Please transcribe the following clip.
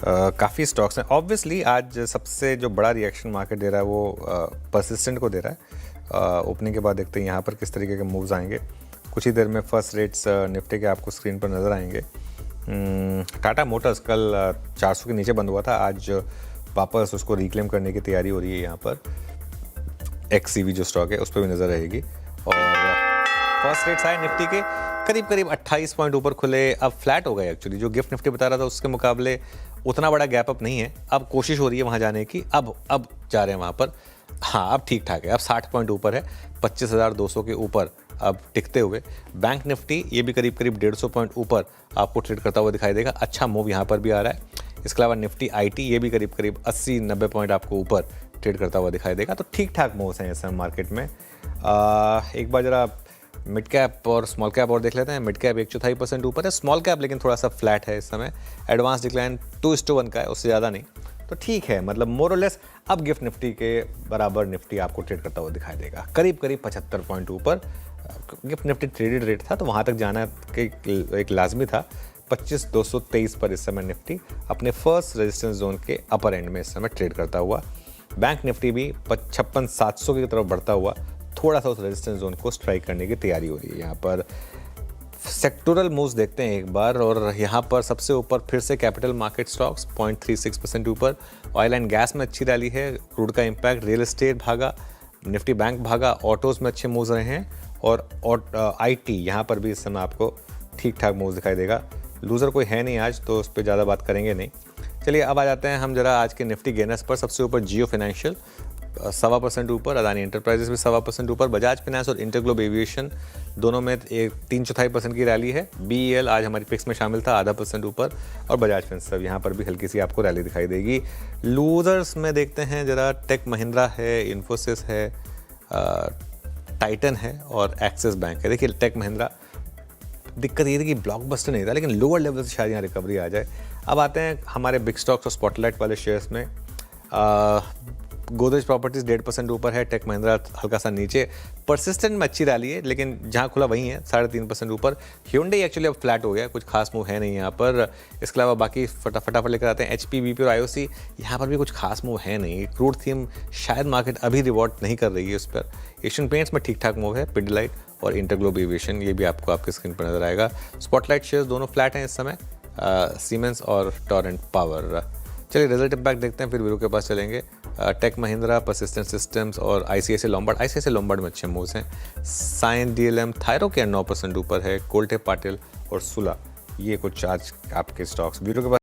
काफ़ी स्टॉक्स हैं। ऑब्वियसली आज सबसे जो बड़ा रिएक्शन मार्केट दे रहा है वो परसिस्टेंट को दे रहा है। ओपनिंग के बाद देखते हैं यहाँ पर किस तरीके के मूव्स आएंगे। कुछ ही देर में फर्स्ट रेट्स निफ्टी के आपको स्क्रीन पर नज़र आएंगे। टाटा मोटर्स कल 400 के नीचे बंद हुआ था, आज वापस उसको रिक्लेम करने की तैयारी हो रही है। यहाँ पर XCV जो स्टॉक है उस पर भी नज़र रहेगी। और फर्स्ट रेट्स आए निफ्टी के करीब करीब 28 पॉइंट ऊपर खुले, अब फ्लैट हो गए। एक्चुअली जो गिफ्ट निफ्टी बता रहा था उसके मुकाबले उतना बड़ा गैप अप नहीं है। अब कोशिश हो रही है वहाँ जाने की, अब जा रहे हैं वहाँ पर। हाँ, अब ठीक ठाक है, अब 60 पॉइंट ऊपर है, 25,200 के ऊपर अब टिकते हुए। बैंक निफ्टी ये भी करीब करीब 150 पॉइंट ऊपर आपको ट्रेड करता हुआ दिखाई देगा। अच्छा मूव यहाँ पर भी आ रहा है। इसके अलावा निफ्टी IT ये भी करीब करीब 80-90 पॉइंट आपको ऊपर ट्रेड करता हुआ दिखाई देगा। तो ठीक ठाक मूव्स हैं इस समय मार्केट में। एक बार जरा मिड कैप और स्मॉल कैप और देख लेते हैं। मिड कैप 1/4% ऊपर है, स्मॉल कैप लेकिन थोड़ा सा फ्लैट है इस समय। एडवांस डिक्लाइन 2:1 का है, उससे ज़्यादा नहीं। तो ठीक है, मतलब मोर और लेस अब गिफ्ट निफ्टी के बराबर निफ्टी आपको ट्रेड करता हुआ दिखाई देगा, करीब करीब 75 पॉइंट ऊपर। गिफ्ट निफ्टी ट्रेडेड रेट था तो वहाँ तक जाना एक लाजमी था। 25,223 पर इस समय निफ्टी अपने फर्स्ट रेजिस्टेंस जोन के अपर एंड में इस समय ट्रेड करता हुआ। बैंक निफ्टी भी 56,700 की तरफ बढ़ता हुआ थोड़ा सा उस रेजिस्टेंस जोन को स्ट्राइक करने की तैयारी हो रही है। यहाँ पर सेक्टोरल मूव्स देखते हैं एक बार, और यहाँ पर सबसे ऊपर फिर से कैपिटल मार्केट स्टॉक्स 0.36% ऊपर। ऑयल एंड गैस में अच्छी रैली है, क्रूड का इम्पैक्ट, रियल एस्टेट भागा, निफ्टी बैंक भागा, ऑटोज़ में अच्छे मूव्स रहे हैं। और IT यहाँ पर भी इस समय आपको ठीक ठाक मूव्स दिखाई देगा। लूज़र कोई है नहीं आज, तो उस पर ज़्यादा बात करेंगे नहीं। चलिए अब आ जाते हैं हम जरा आज के निफ्टी गेनर्स पर। सबसे ऊपर जियो फाइनेंशियल 1.25% ऊपर, अदानी एंटरप्राइजेस भी 1.25% ऊपर, बजाज फाइनेंस और इंटरग्लोब एविएशन दोनों में 3/4% की रैली है। BEL आज हमारी पिक्स में शामिल था 0.5% ऊपर, और बजाज फाइनेंस सब यहाँ पर भी हल्की सी आपको रैली दिखाई देगी। लूजर्स में देखते हैं जरा, टेक महिंद्रा है, इन्फोसिस है, टाइटन है और एक्सिस बैंक है। देखिए टेक महिंद्रा दिक्कत ये थी कि ब्लॉकबस्टर नहीं था, लेकिन लोअर लेवल से शायद यहाँ रिकवरी आ जाए। अब आते हैं हमारे बिग स्टॉक्स और स्पॉटलाइट वाले शेयर्स में। गोदरेज प्रॉपर्टीज़ 1.5% ऊपर है, टेक महिंद्रा हल्का सा नीचे। परसिस्टेंट में अच्छी रैली है, लेकिन जहाँ खुला वहीं है 3.5% ऊपर। Hyundai एक्चुअली अब फ्लैट हो गया, कुछ खास मूव है नहीं यहाँ पर। इसके अलावा बाकी फटाफट लेकर आते हैं। HP, BP और IOC, यहाँ पर भी कुछ खास मूव है नहीं। क्रूड थीम शायद मार्केट अभी रिवॉर्ड नहीं कर रही है उस पर। एशियन पेंट्स में ठीक ठाक मूव है। पिडिलाइट और इंटरग्लोब एविएशन ये भी आपको आपके स्क्रीन पर नजर आएगा। स्पॉटलाइट शेयर्स दोनों फ्लैट हैं इस समय, सीमेंस और टोरेंट पावर। चलिए रिजल्ट इम्पैक्ट देखते हैं, फिर वीरू के पास चलेंगे। टेक महिंद्रा, परसिस्टेंट सिस्टम्स और ICICI लोम्बार्ड में अच्छे मूव्स हैं। साइन DLM, थायरो के 9% ऊपर है। कोल्टे पाटिल और सुला ये कुछ आज आपके स्टॉक्स। वीरू के पास